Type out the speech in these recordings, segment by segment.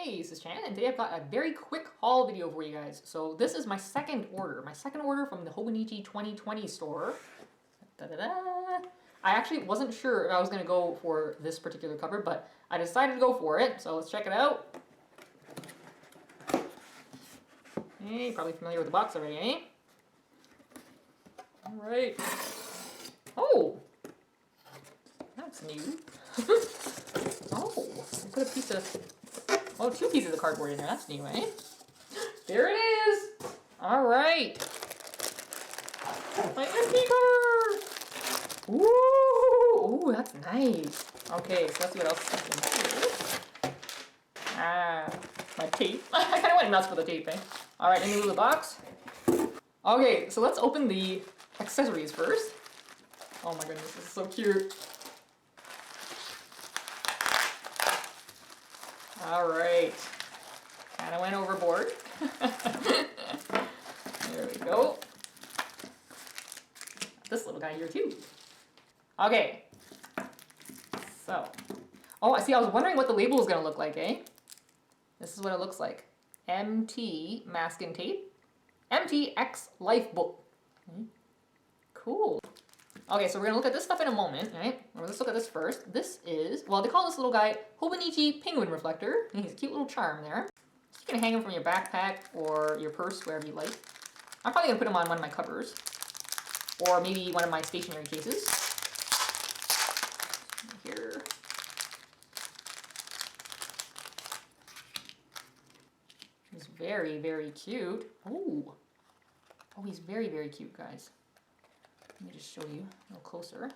Hey, this is Shannon, and today I've got a very quick haul video for you guys. So this is my second order from the Hobonichi 2020 store. Da-da-da. I actually wasn't sure if I was going to go for this particular cover, but I decided to go for it, so let's check it out. Hey, probably familiar with the box already, eh? Alright. Oh! That's new. Oh, I put a piece of... Oh, two pieces of cardboard in there. That's new, eh? There it is! Alright! My MP card! Ooh! Ooh, that's nice. Okay, so let's see what else is in here. Ah, my tape. I kind of went nuts for the tape, eh? Alright, let me move the box. Okay, so let's open the accessories first. Oh my goodness, this is so cute. Alright. Kinda went overboard. There we go. This little guy here too. Okay. So. Oh, I see, I was wondering what the label was gonna look like, eh? This is what it looks like. MT masking tape. MTX Lifebook. Cool. Okay, so we're gonna look at this stuff in a moment, right? Let's look at this first. This is, well, they call this little guy Hobonichi Penguin Reflector. He's a cute little charm there. You can hang him from your backpack or your purse, wherever you like. I'm probably gonna put him on one of my covers, or maybe one of my stationery cases. Here. He's very, very cute. Oh, he's very, very cute, guys. Let me just show you a little closer.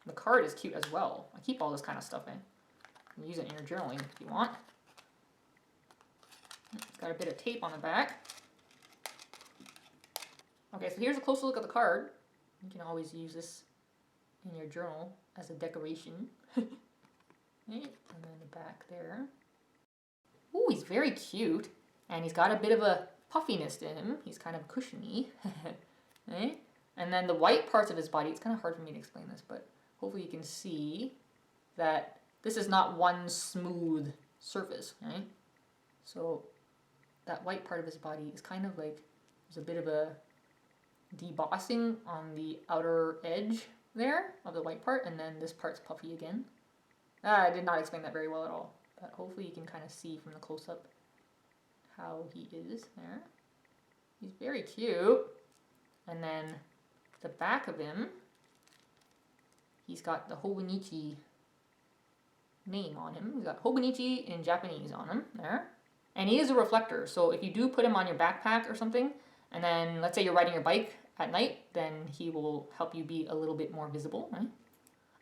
The card is cute as well. I keep all this kind of stuff in. You can use it in your journaling if you want. It's got a bit of tape on the back. Okay, so here's a closer look at the card. You can always use this in your journal as a decoration. And then the back there. Ooh, he's very cute. And he's got a bit of a puffiness to him. He's kind of cushiony. Right? And then the white parts of his body, it's kind of hard for me to explain this, but hopefully you can see that this is not one smooth surface, right? So that white part of his body is kind of like, there's a bit of a debossing on the outer edge there of the white part, and then this part's puffy again. I did not explain that very well at all, but hopefully you can kind of see from the close-up how he is there. He's very cute. And then the back of him, he's got the Hobonichi name on him. He's got Hobonichi in Japanese on him there. And he is a reflector, so if you do put him on your backpack or something, and then let's say you're riding your bike at night, then he will help you be a little bit more visible, right?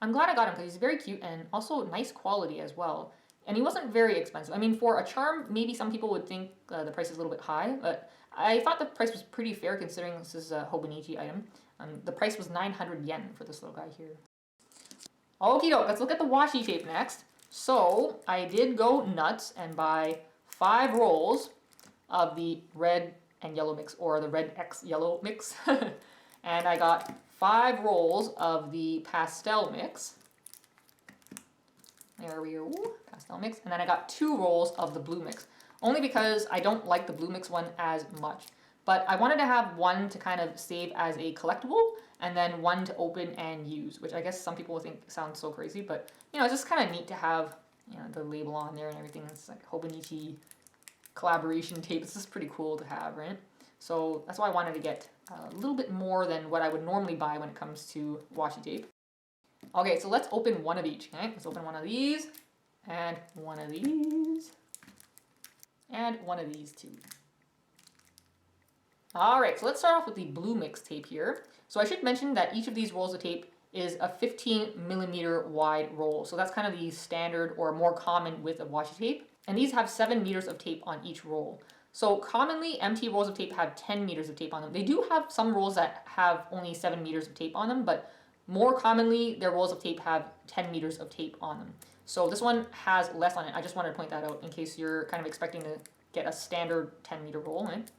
I'm glad I got him because he's very cute and also nice quality as well. And he wasn't very expensive. I mean, for a charm, maybe some people would think the price is a little bit high, but I thought the price was pretty fair considering this is a Hobonichi item. The price was 900 yen for this little guy here. Okie doke, let's look at the washi tape next. So, I did go nuts and buy 5 rolls of the red and yellow mix, or the red X yellow mix. And I got 5 rolls of the pastel mix. There we go, pastel mix. And then I got 2 rolls of the Bluemix. Only because I don't like the Bluemix one as much. But I wanted to have one to kind of save as a collectible, and then one to open and use, which I guess some people will think sounds so crazy, but you know, it's just kind of neat to have, you know, the label on there and everything. It's like Hobonichi collaboration tape. It's just pretty cool to have, right? So that's why I wanted to get a little bit more than what I would normally buy when it comes to washi tape. Okay, so let's open one of each, okay? Let's open one of these, and one of these, and one of these too. Alright, so let's start off with the Bluemix tape here. So I should mention that each of these rolls of tape is a 15mm wide roll. So that's kind of the standard or more common width of washi tape. And these have 7 meters of tape on each roll. So commonly, empty rolls of tape have 10 meters of tape on them. They do have some rolls that have only 7 meters of tape on them, but more commonly, their rolls of tape have 10 meters of tape on them. So this one has less on it. I just wanted to point that out in case you're kind of expecting to get a standard 10-meter roll, right?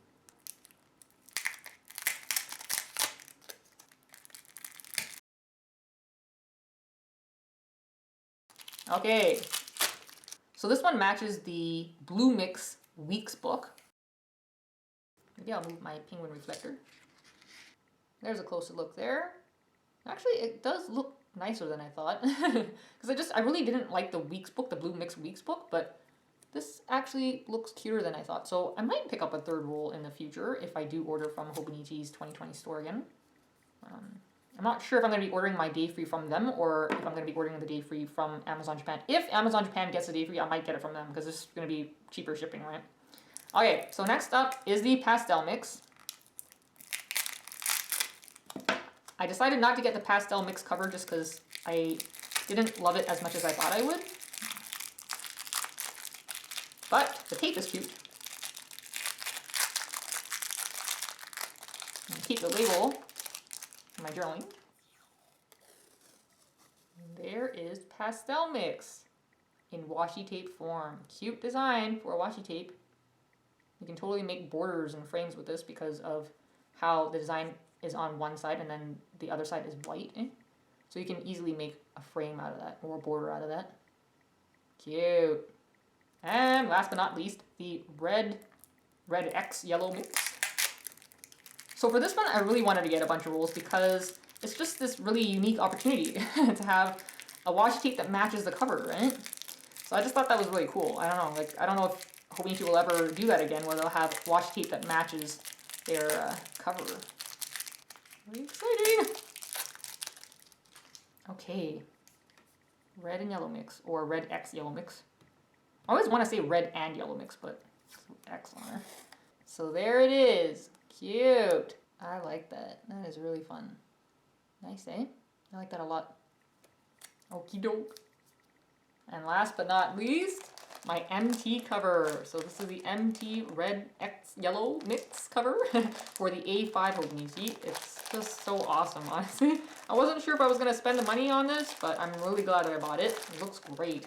Okay, So this one matches the Bluemix Weeks book. Maybe I'll move my penguin reflector. There's a closer look there. Actually, it does look nicer than I thought. Because I really didn't like the Weeks book, the Bluemix Weeks book, but this actually looks cuter than I thought. So I might pick up a third roll in the future if I do order from Hobonichi's 2020 store again. I'm not sure if I'm going to be ordering my day free from them or if I'm going to be ordering the day free from Amazon Japan. If Amazon Japan gets the day free, I might get it from them because it's going to be cheaper shipping, right? Okay, so next up is the pastel mix. I decided not to get the pastel mix cover just because I didn't love it as much as I thought I would. But the tape is cute. And keep the label in my journaling. And there is pastel mix in washi tape form. Cute design for washi tape. You can totally make borders and frames with this because of how the design is on one side and then the other side is white. So you can easily make a frame out of that or a border out of that. Cute. And last but not least, the red X yellow mix. So for this one, I really wanted to get a bunch of rolls because it's just this really unique opportunity to have a washi tape that matches the cover, right? So I just thought that was really cool. I don't know, like I don't know if Hobonichi will ever do that again, where they'll have washi tape that matches their cover. Very exciting. Okay, red and yellow mix, or red X yellow mix. I always want to say red and yellow mix, but X on there. So there it is. Cute. I like that. That is really fun. Nice, eh? I like that a lot. Okie doke. And last but not least, my MT cover. So this is the MT red X yellow mix cover for the A5 Hobonichi. It's just so awesome, honestly. I wasn't sure if I was going to spend the money on this, but I'm really glad that I bought it. It looks great.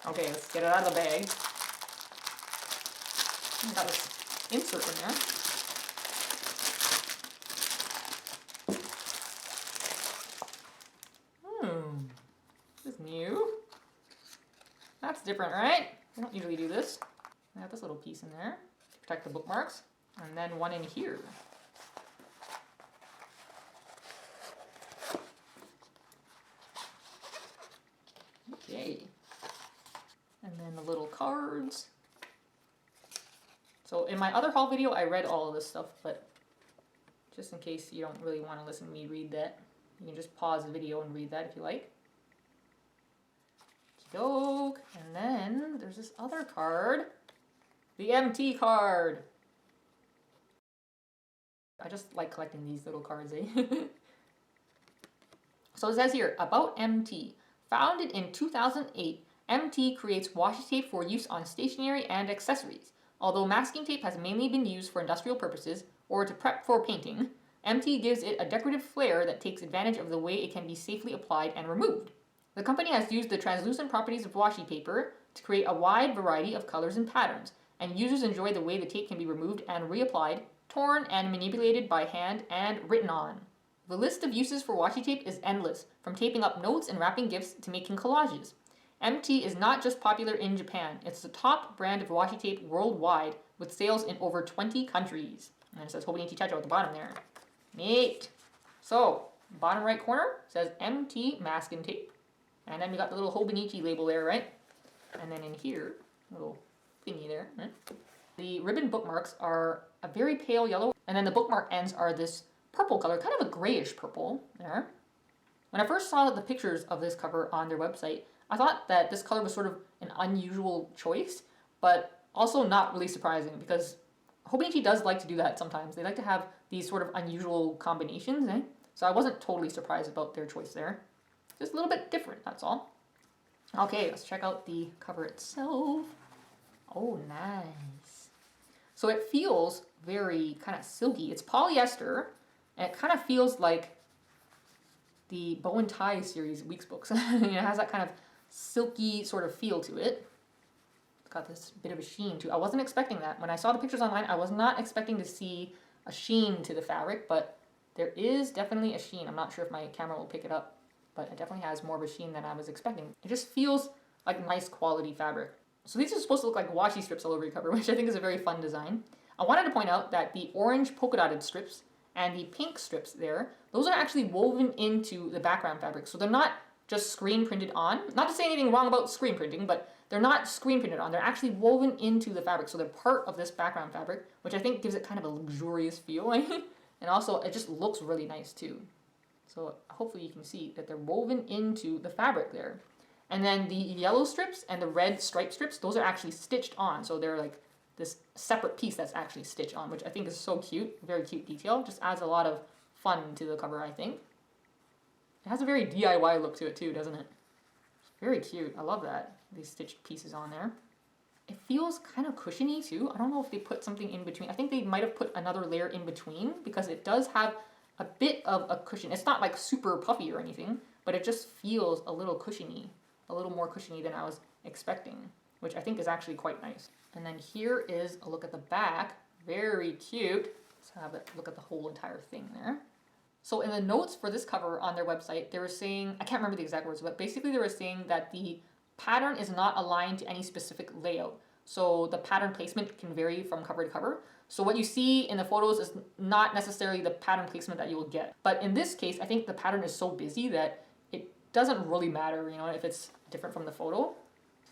Okay, let's get it out of the bag. I got this insert in there. This is new. That's different, right? I don't usually do this. I have this little piece in there to protect the bookmarks, and then one in here. Okay. And then the little cards. So in my other haul video, I read all of this stuff, but just in case you don't really want to listen to me read that, you can just pause the video and read that if you like. Doke. And then there's this other card, the MT card. I just like collecting these little cards, eh? So it says here, about MT. Founded in 2008, MT creates washi tape for use on stationery and accessories. Although masking tape has mainly been used for industrial purposes or to prep for painting, MT gives it a decorative flair that takes advantage of the way it can be safely applied and removed. The company has used the translucent properties of washi paper to create a wide variety of colors and patterns, and users enjoy the way the tape can be removed and reapplied, torn and manipulated by hand, and written on. The list of uses for washi tape is endless, from taping up notes and wrapping gifts to making collages. MT is not just popular in Japan, it's the top brand of washi tape worldwide, with sales in over 20 countries. And it says Hobonichi Chacho at the bottom there. Neat! So, bottom right corner says MT masking tape. And then we got the little Hobonichi label there, right? And then in here, little thingy there, right? The ribbon bookmarks are a very pale yellow, and then the bookmark ends are this purple color, kind of a grayish purple there. When I first saw the pictures of this cover on their website, I thought that this color was sort of an unusual choice, but also not really surprising because Hobonichi does like to do that sometimes. They like to have these sort of unusual combinations, eh? So I wasn't totally surprised about their choice there. Just a little bit different, that's all. Okay, let's check out the cover itself. Oh, nice. So it feels very kind of silky. It's polyester, and it kind of feels like the Bow and Tie series Weeks books. It has that kind of silky sort of feel to it. It's got this bit of a sheen too. I wasn't expecting that. When I saw the pictures online, I was not expecting to see a sheen to the fabric, but there is definitely a sheen. I'm not sure if my camera will pick it up, but it definitely has more of a sheen than I was expecting. It just feels like nice quality fabric. So these are supposed to look like washi strips all over your cover, which I think is a very fun design. I wanted to point out that the orange polka dotted strips and the pink strips there, those are actually woven into the background fabric. So they're not just screen printed on. Not to say anything wrong about screen printing, but they're not screen printed on. They're actually woven into the fabric. So they're part of this background fabric, which I think gives it kind of a luxurious feel. And also it just looks really nice too. So hopefully you can see that they're woven into the fabric there. And then the yellow strips and the red stripe strips, those are actually stitched on. So they're like this separate piece that's actually stitched on, which I think is so cute. Very cute detail. Just adds a lot of fun to the cover, I think. It has a very DIY look to it too, doesn't it? It's very cute. I love that. These stitched pieces on there. It feels kind of cushiony too. I don't know if they put something in between. I think they might have put another layer in between because it does have a bit of a cushion. It's not like super puffy or anything, but it just feels a little cushiony. A little more cushiony than I was expecting, which I think is actually quite nice. And then here is a look at the back. Very cute. Let's have a look at the whole entire thing there. So in the notes for this cover on their website, they were saying, I can't remember the exact words, but basically they were saying that the pattern is not aligned to any specific layout. So the pattern placement can vary from cover to cover. So what you see in the photos is not necessarily the pattern placement that you will get. But in this case, I think the pattern is so busy that it doesn't really matter, you know, if it's different from the photo.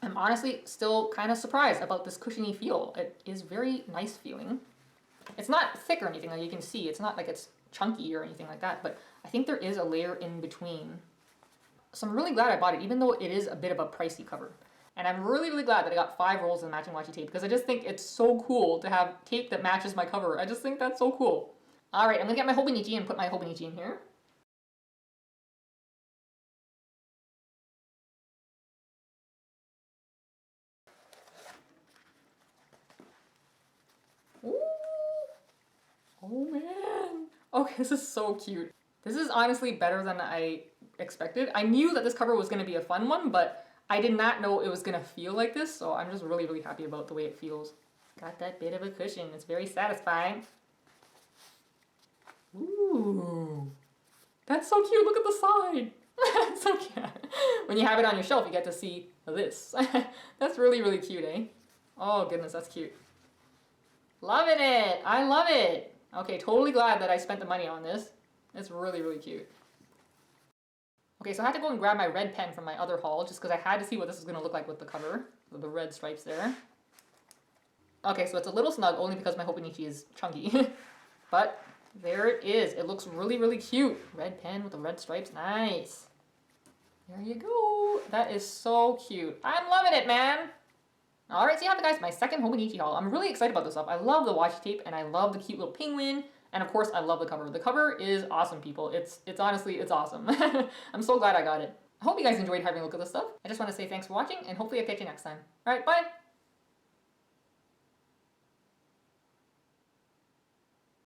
I'm honestly still kind of surprised about this cushiony feel. It is very nice feeling. It's not thick or anything, like you can see. It's not like it's chunky or anything like that, but I think there is a layer in between. So I'm really glad I bought it, even though it is a bit of a pricey cover. And I'm really, really glad that I got 5 rolls of matching washi tape because I just think it's so cool to have tape that matches my cover. I just think that's so cool. All right, I'm gonna get my Hobonichi and put my Hobonichi in here. Ooh. Oh man. Okay, this is so cute. This is honestly better than I expected. I knew that this cover was gonna be a fun one, but I did not know it was gonna feel like this, so I'm just really, really happy about the way it feels. Got that bit of a cushion. It's very satisfying. Ooh. That's so cute. Look at the side. That's so cute. When you have it on your shelf, you get to see this. That's really, really cute, eh? Oh goodness, that's cute. Loving it. I love it. Okay, totally glad that I spent the money on this. It's really, really cute. Okay, so I had to go and grab my red pen from my other haul just because I had to see what this is going to look like with the cover. With the red stripes there. Okay, so it's a little snug only because my Hobonichi is chunky. But there it is. It looks really, really cute. Red pen with the red stripes. Nice. There you go. That is so cute. I'm loving it, man. Alright, so you have it, guys, my second Hobonichi haul. I'm really excited about this stuff. I love the washi tape and I love the cute little penguin. And of course, I love the cover. The cover is awesome, people. It's honestly, it's awesome. I'm so glad I got it. I hope you guys enjoyed having a look at this stuff. I just want to say thanks for watching and hopefully I'll catch you next time. Alright, bye!